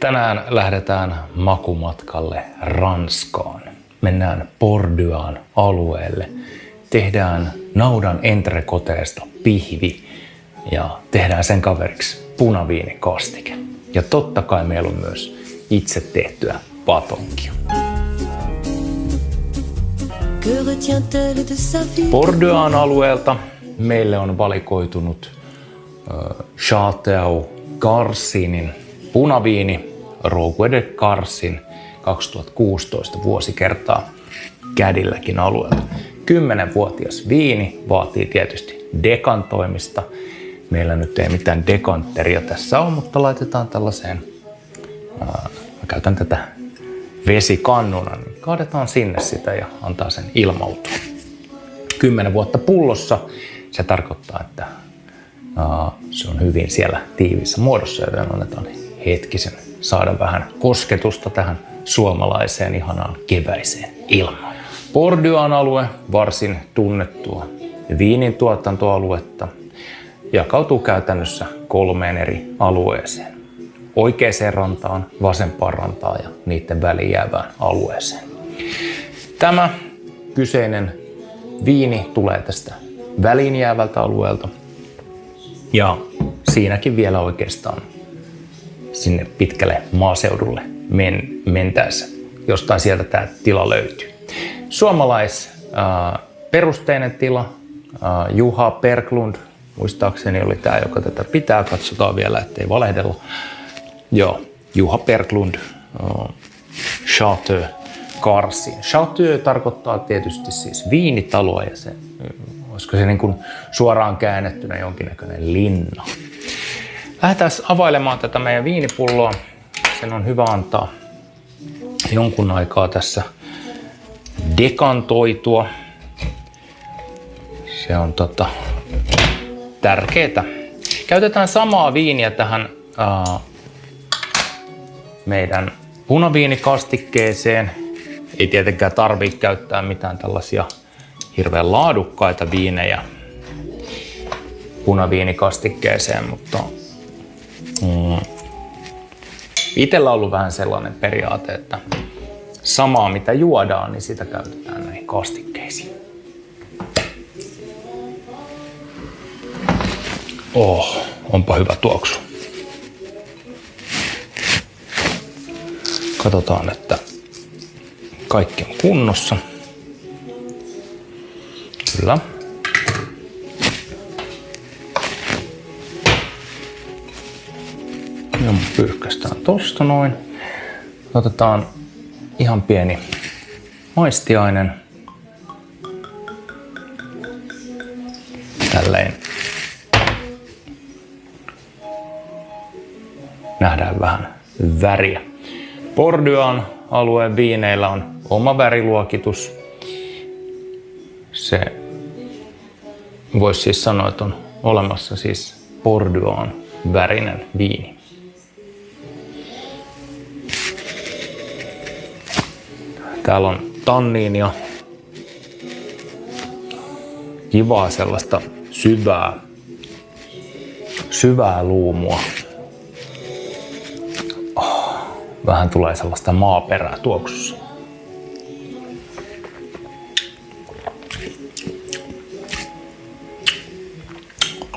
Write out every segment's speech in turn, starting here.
Tänään lähdetään makumatkalle Ranskaan. Mennään Bordeaux'n alueelle. Tehdään naudan entrecoteesta pihvi ja tehdään sen kaveriksi punaviinikastike. Ja totta kai meillä on myös itse tehtyä patonkia. Bordeaux'n alueelta meille on valikoitunut Château Garcinin punaviini Rouge de Garcin 2016 vuosikertaa Cadillacin alueelta. 10-vuotias viini vaatii tietysti dekantoimista. Meillä nyt ei mitään dekantteria tässä ole, mutta laitetaan tällaiseen, mä käytän tätä vesikannuna, niin kaadetaan sinne sitä ja antaa sen ilmautua. 10 vuotta pullossa, se tarkoittaa, että se on hyvin siellä tiiviissä muodossa, joten annetaan hetkisen saada vähän kosketusta tähän suomalaiseen ihanaan keväiseen ilmaan. Bordeaux'n alue, varsin tunnettua viinin tuotantoaluetta, jakautuu käytännössä 3 eri alueeseen. Oikeaan rantaan, vasempaan rantaan ja niiden väliin jäävään alueeseen. Tämä kyseinen viini tulee tästä väliin jäävältä alueelta ja siinäkin vielä oikeastaan sinne pitkälle maaseudulle mentäessä. Jostain sieltä tämä tila löytyy. Perusteinen tila, Juha Berglund, muistaakseni oli tämä, joka tätä pitää. Katsotaan vielä, ettei valehdella. Joo, Juha Berglund, Château Garcin. Château tarkoittaa tietysti siis viinitaloa ja se, olisiko se niin kuin suoraan käännettynä jonkinnäköinen linna. Lähdetään availemaan tätä meidän viinipulloa. Sen on hyvä antaa jonkun aikaa tässä dekantoitua. Se on tärkeää. Käytetään samaa viiniä tähän meidän punaviinikastikkeeseen. Ei tietenkään tarvitse käyttää mitään tällaisia hirveän laadukkaita viinejä punaviinikastikkeeseen, mutta itsellä on ollut vähän sellainen periaate, että samaa mitä juodaan, niin sitä käytetään näihin kastikkeisiin. Onpa hyvä tuoksu. Katsotaan, että kaikki on kunnossa. Kyllä. Ja pyyhkästään tosta noin. Otetaan ihan pieni maistiainen. Tälleen. Nähdään vähän väriä. Bordeaux'n alueen viineillä on oma väriluokitus. Se voisi siis sanoa, että on olemassa siis Bordeaux'n värinen viini. Täällä on tanniinia, kivaa sellaista syvää luumua. Vähän tulee sellaista maaperää tuoksussa.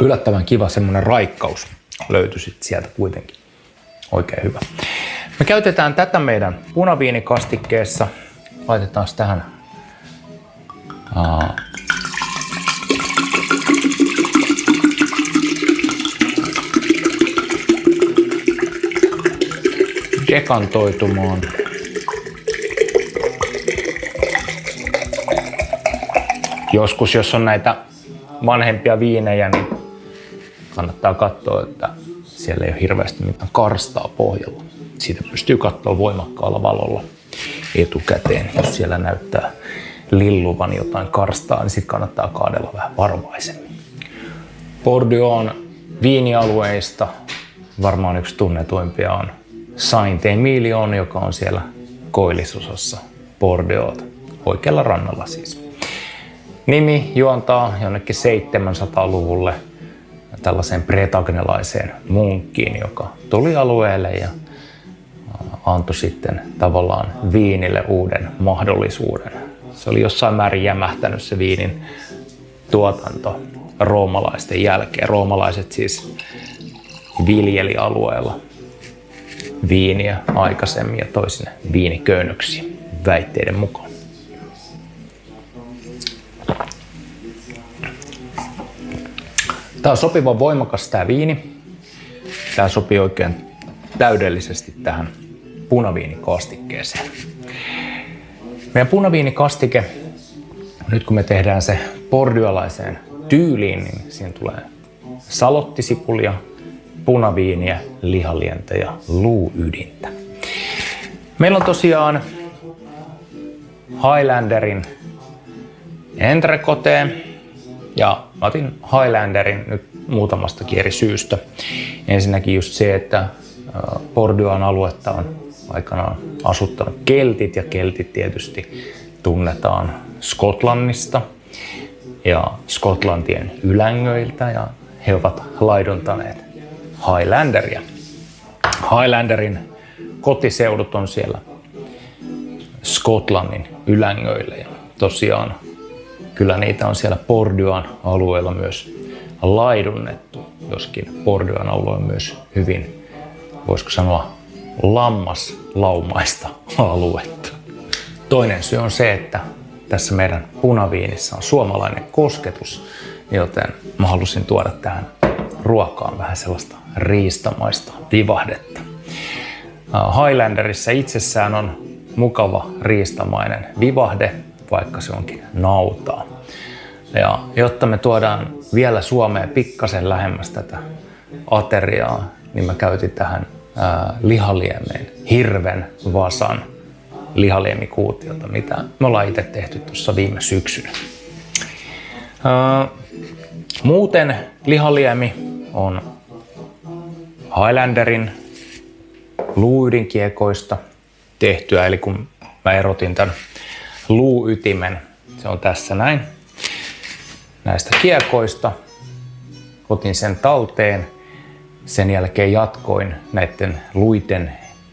Yllättävän kiva semmoinen raikkaus löytyi sieltä kuitenkin. Oikein hyvä. Me käytetään tätä meidän punaviinikastikkeessa. Laitetaan tähän dekantoitumaan. Joskus, jos on näitä vanhempia viinejä, niin kannattaa katsoa, että siellä ei ole hirveästi mitään karstaa pohjalla. Siitä pystyy katsoa voimakkaalla valolla etukäteen. Jos siellä näyttää lilluvan jotain karstaa, niin sitten kannattaa kaadella vähän varovaisemmin. Bordeaux'n viinialueista varmaan yksi tunnetuimpia on Saint-Émilion, joka on siellä koillisosassa Bordeauxta, oikealla rannalla siis. Nimi juontaa jonnekin 700-luvulle tällaiseen bretagnelaiseen munkkiin, joka tuli alueelle ja antoi sitten tavallaan viinille uuden mahdollisuuden. Se oli jossain määrin jämähtänyt se viinin tuotanto roomalaisten jälkeen. Roomalaiset siis viljeli alueella viiniä aikaisemmin ja toi sinne viiniköynnöksiä väitteiden mukaan. Tää on sopivan voimakas tää viini. Tää sopii oikein täydellisesti tähän punaviinikastikkeeseen. Meidän punaviinikastike, nyt kun me tehdään se bordeauxlaiseen tyyliin, niin siinä tulee salottisipulia, punaviiniä, lihalientä ja luuydintä. Meillä on tosiaan Highlanderin entrecôte ja mä otin Highlanderin nyt muutamastakin eri syystä. Ensinnäkin just se, että Bordeauxn aluetta on aikanaan asuttanut keltit ja keltit tietysti tunnetaan Skotlannista ja Skotlantien ylängöiltä ja he ovat laiduntaneet Highlanderia. Highlanderin kotiseudut on siellä Skotlannin ylängöillä ja tosiaan kyllä niitä on siellä Bordeauxn alueella myös laidunnettu, joskin Bordeauxn alue on myös hyvin, voisiko sanoa, lammaslaumaista aluetta. Toinen syy on se, että tässä meidän punaviinissä on suomalainen kosketus, joten mä halusin tuoda tähän ruokaan vähän sellaista riistamaista vivahdetta. Highlanderissa itsessään on mukava riistamainen vivahde, vaikka se onkin nautaa. Ja jotta me tuodaan vielä Suomeen pikkasen lähemmäs tätä ateriaa, niin mä käytin tähän lihaliemeen hirven vasan lihaliemikuutiota, mitä me ollaan itse tehty tuossa viime syksynä. Muuten lihaliemi on Highlanderin luuydinkiekoista tehtyä, eli kun mä erotin tämän luuytimen, se on tässä näin, näistä kiekoista, otin sen talteen, sen jälkeen jatkoin näiden luiden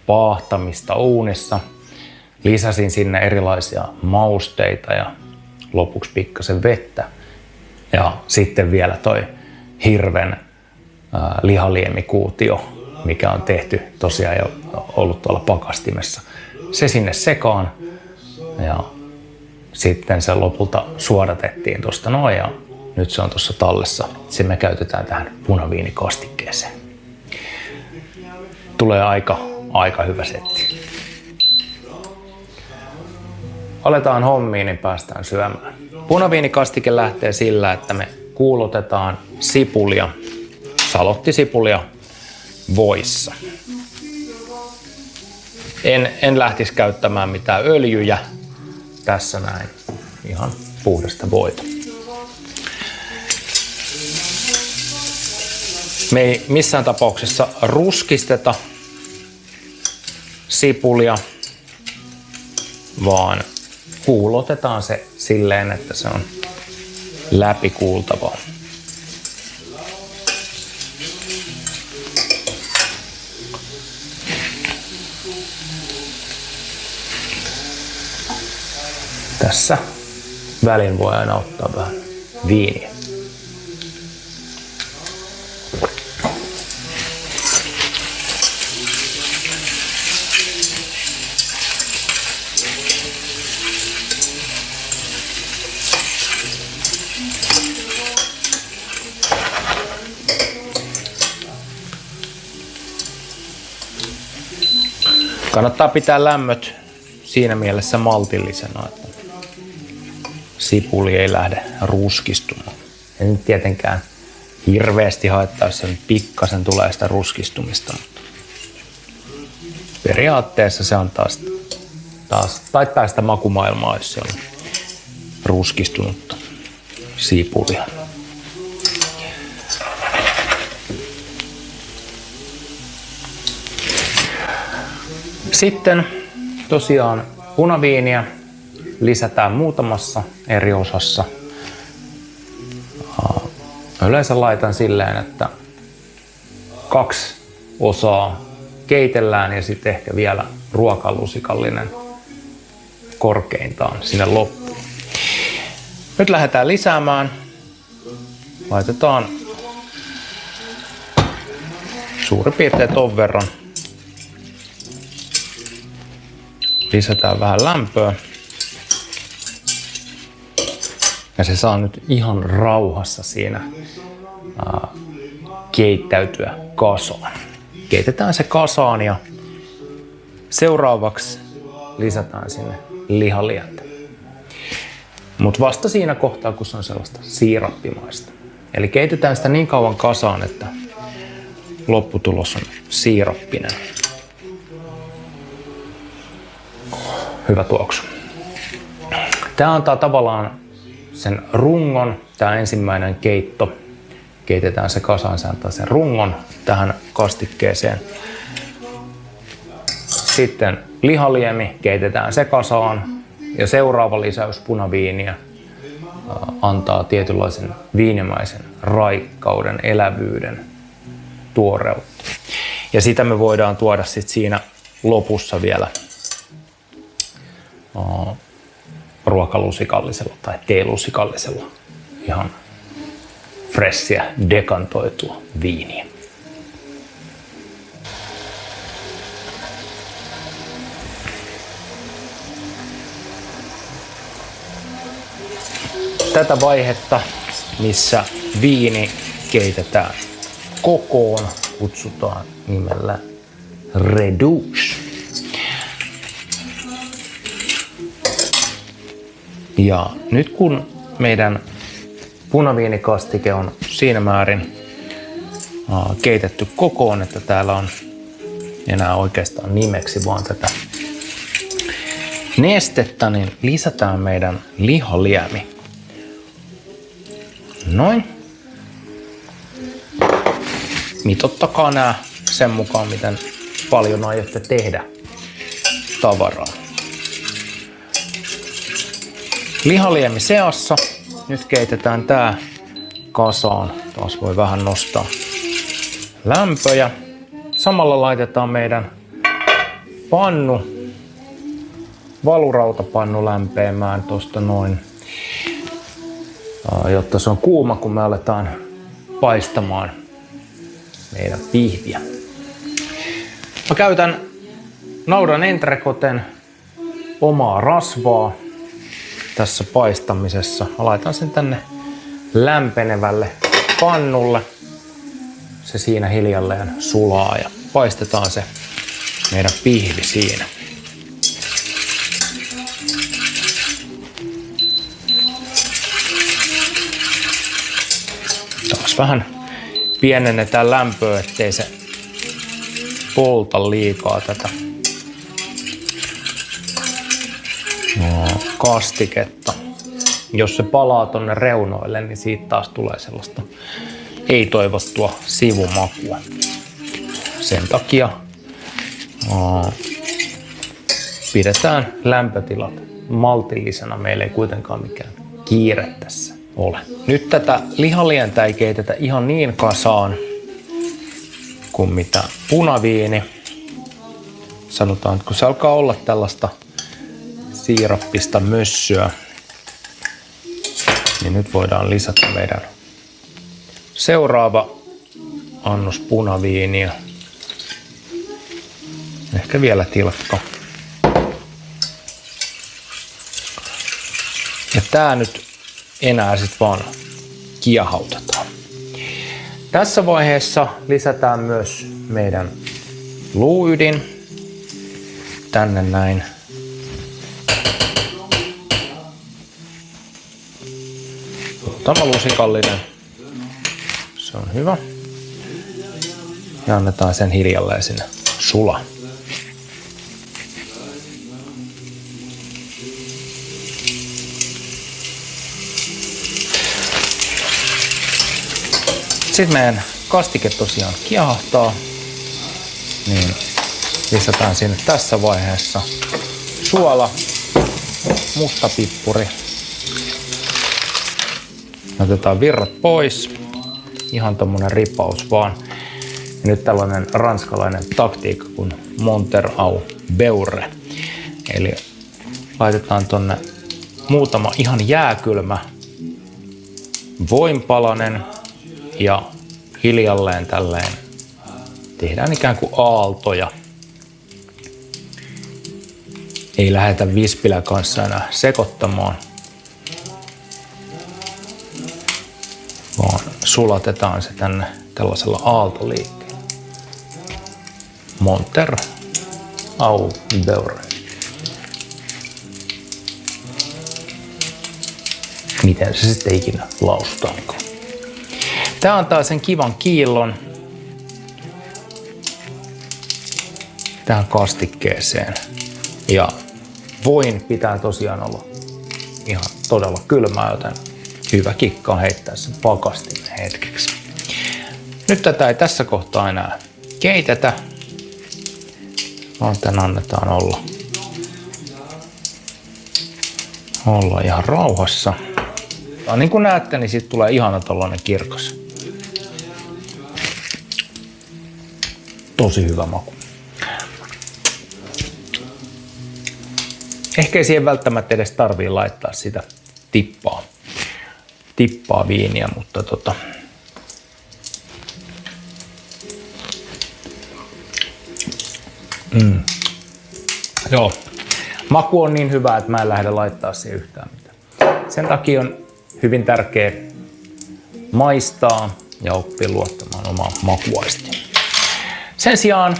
paahtamista uunissa, lisäsin sinne erilaisia mausteita ja lopuksi pikkasen vettä ja sitten vielä toi hirven lihaliemikuutio, mikä on tehty tosiaan jo ollut tuolla pakastimessa. Se sinne sekaan ja sitten se lopulta suodatettiin tuosta noin ja nyt se on tuossa tallessa. Se me käytetään tähän punaviinikastikkeeseen. Tulee aika hyvä setti. Aletaan hommiin, niin päästään syömään. Punaviinikastike lähtee sillä, että me kuulotetaan sipulia, salottisipulia voissa. En lähtisi käyttämään mitään öljyjä. Tässä näin. Ihan puhdasta voita. Me ei missään tapauksessa ruskisteta sipulia, vaan kuulotetaan se silleen, että se on läpikuultavaa. Tässä välin voi aina ottaa vähän viiniä. Kannattaa pitää lämmöt siinä mielessä maltillisena, että sipuli ei lähde ruskistumaan. Ei nyt tietenkään hirveästi haittaa, jos sen pikkasen tulee sitä ruskistumista, mutta periaatteessa se on taas taittaa sitä makumaailmaa, jos se on ruskistunutta sipulia. Sitten tosiaan punaviiniä lisätään muutamassa eri osassa. Yleensä laitan silleen, että 2 osaa keitellään ja sitten ehkä vielä ruokalusikallinen korkeintaan sinne loppuun. Nyt lähdetään lisäämään. Laitetaan suurin piirtein ton verran. Lisätään vähän lämpöä. Ja se saa nyt ihan rauhassa siinä keittäytyä kasaan. Keitetään se kasaan ja seuraavaksi lisätään sinne lihalientä. Mutta vasta siinä kohtaa, kun se on sellaista siirappimaista. Eli keitetään sitä niin kauan kasaan, että lopputulos on siirappinen. Hyvä tuoksu. Tämä antaa tavallaan sen rungon, tämä ensimmäinen keitto. Keitetään se kasaan, se antaa sen rungon tähän kastikkeeseen. Sitten lihaliemi, keitetään se kasaan. Ja seuraava lisäys punaviiniä antaa tietynlaisen viinimäisen raikkauden, elävyyden, tuoreutta. Ja sitä me voidaan tuoda sitten siinä lopussa vielä ruokalusikallisella tai teelusikallisella ihan freshia, dekantoitua viiniä. Tätä vaihetta, missä viini keitetään kokoon, kutsutaan nimellä redouche. Ja nyt kun meidän punaviinikastike on siinä määrin keitetty kokoon, että täällä on enää oikeastaan nimeksi vaan tätä nestettä, niin lisätään meidän lihaliemi. Noin. Mitottakaa nämä sen mukaan, miten paljon aiotte tehdä tavaraa. Lihaliemi seassa. Nyt keitetään tää kasaan. Taas voi vähän nostaa lämpöjä. Samalla laitetaan meidän pannu, valurautapannu lämpeämään tosta noin, jotta se on kuuma, kun me aletaan paistamaan meidän pihviä. Mä käytän naudan entrecoten omaa rasvaa tässä paistamisessa. Mä laitan sen tänne lämpenevälle pannulle. Se siinä hiljalleen sulaa ja paistetaan se meidän pihvi siinä. Taas vähän pienennetään lämpöä, ettei se polta liikaa tätä kastiketta. Jos se palaa tonne reunoille, niin siitä taas tulee sellaista ei-toivottua sivumakua. Sen takia pidetään lämpötilat maltillisena. Meillä ei kuitenkaan mikään kiire tässä ole. Nyt tätä lihalientä ei keitetä ihan niin kasaan kuin mitä punaviini. Sanotaan, että kun se alkaa olla tällaista siirappista mössöä, niin nyt voidaan lisätä meidän seuraava annos punaviiniä. Ehkä vielä tilkka. Ja tää nyt enää sit vaan kiehautetaan. Tässä vaiheessa lisätään myös meidän luuydin tänne näin. Tämä lusikallinen. Se on hyvä. Ja annetaan sen hiljalleen sinne sulaa. Sitten meidän kastike tosiaan kiehahtaa, niin lisätään sinne tässä vaiheessa suola, musta pippuri. Otetaan virrat pois, ihan tommonen ripaus vaan. Ja nyt tällainen ranskalainen taktiikka kuin Monter au beurre. Eli laitetaan tonne muutama ihan jääkylmä voinpalanen ja hiljalleen tälleen tehdään ikään kuin aaltoja. Ei lähdetä vispilän kanssa enää sekoittamaan, vaan sulatetaan se tänne tällaisella aaltoliikkeellä. Monter au beurre. Miten se sitten ikinä lausutaankaan. Tää antaa sen kivan kiillon tähän kastikkeeseen. Ja voin pitää tosiaan olla ihan todella kylmää, joten hyvä kikka on heittää sen pakastimeen hetkeksi. Nyt tätä ei tässä kohtaa enää keitetä, vaan tän annetaan olla ihan rauhassa. Ja niin kuin näette, niin siitä tulee ihana tollainen kirkas. Tosi hyvä maku. Ehkä ei siihen välttämättä edes tarvii laittaa sitä tippaa viiniä, mutta Joo, maku on niin hyvä, että mä en lähde laittaa siihen yhtään mitään. Sen takia on hyvin tärkeää maistaa ja oppia luottamaan omaan makuaistiin. Sen sijaan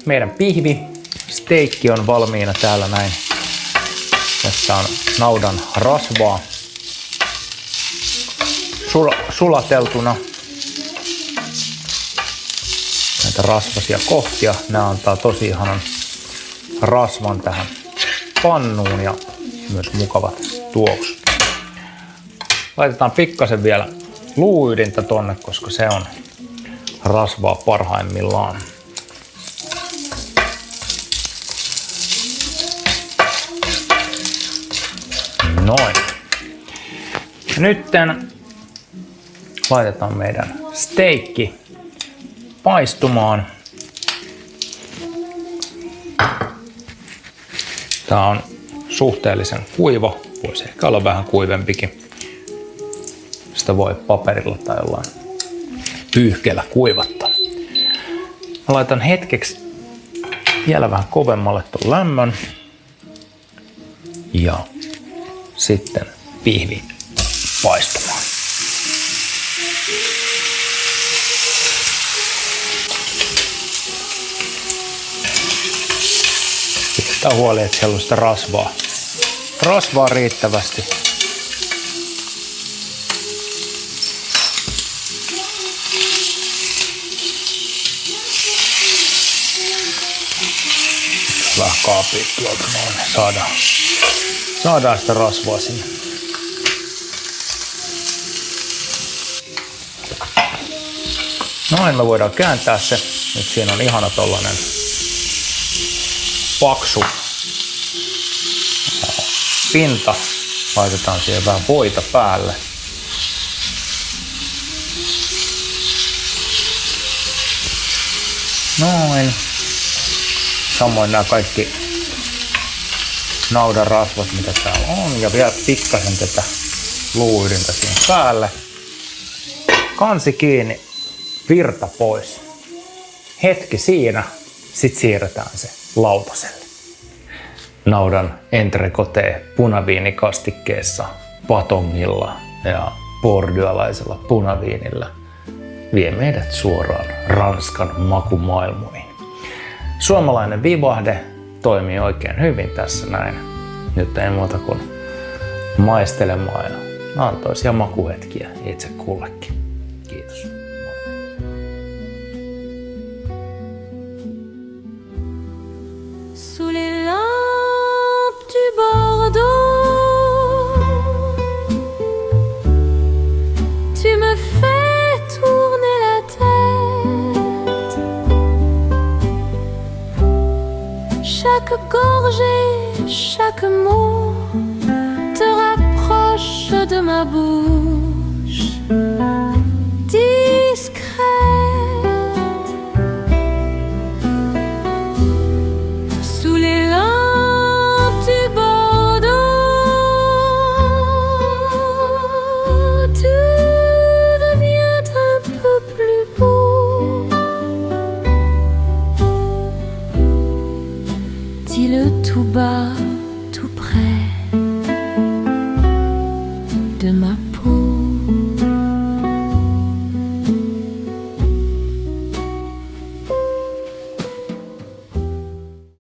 meidän pihvisteikki on valmiina täällä näin. Tässä on naudan rasvaa sulateltuna. Näitä rasvaisia kohtia. Nämä antaa tosi ihanan rasvan tähän pannuun ja myös mukavat tuoksut. Laitetaan pikkasen vielä luuydintä tonne, koska se on rasvaa parhaimmillaan. Noin. Nytten laitetaan meidän steikki paistumaan. Tää on suhteellisen kuiva, voisi ehkä olla vähän kuivempikin. Sitä voi paperilla tai jollain pyyhkeellä kuivattaa. Mä laitan hetkeksi vielä vähän kovemmalle ton lämmön. Ja sitten pihvi paistumaan. Pidetään huoli, että siellä on sitä rasvaa riittävästi. Vähän kaapia tuolta noin, saadaan sitä rasvaa sinne. Noin me voidaan kääntää se. Nyt siinä on ihana tollanen paksu pinta. Laitetaan siihen vähän voita päälle. Noin. Samoin nämä kaikki naudan rasvat, mitä täällä on. Ja vielä pikkasen tätä luuydintä siinä päälle. Kansi kiinni, virta pois. Hetki siinä, sit siirretään se lautaselle. Naudan entrecôte punaviinikastikkeessa, patongilla ja bordeauxlaisella punaviinillä vie meidät suoraan Ranskan makumaailmoihin. Suomalainen vivahde toimii oikein hyvin tässä näin. Nyt ei muuta kuin maistelemaan ja antoisia makuhetkiä itse kullekin. Kiitos. Sous les lampes du Bordeaux, tu me fais tourner la tête. Chaque gorgée, chaque mot te rapproche de ma bouche, discrète. dit-il tout bas.